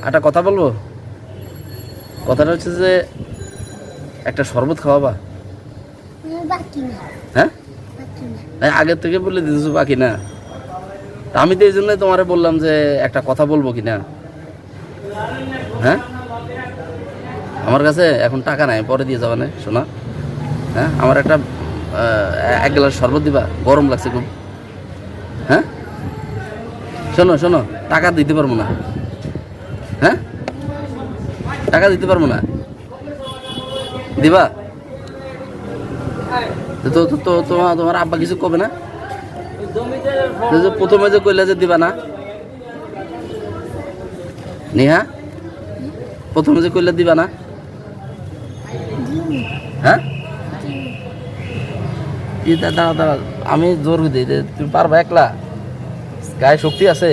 একটা কথা বলবো। কথাটা হচ্ছে যে একটা শরবত খাওয়াবা। হ্যাঁ, আগের থেকে বলে দিতেছো বাকি না। আমি তো এই জন্যই তোমারে বললাম যে একটা কথা বলবো কিনা। হ্যাঁ, আমার কাছে এখন টাকা নাই, পরে দিয়ে যাবা না শোনা। হ্যাঁ, আমার একটা এক গ্লাস শরবত দিবা, গরম লাগছে খুব। হ্যাঁ, শোনো শোনো, টাকা দিতে পারবো না। হ্যাঁ, টাকা দিতে পারবো না, দিবা? তো তো তো তোমার আব্বা কিছু কবে না? প্রথমে যে কইলা যে দিবা না, নেহা প্রথমে যে কইলা দিবা না। হ্যাঁ, দাঁড়া দাঁড়া, আমি জোর দিই, তুমি পারবা একলা? গায়ে শক্তি আছে?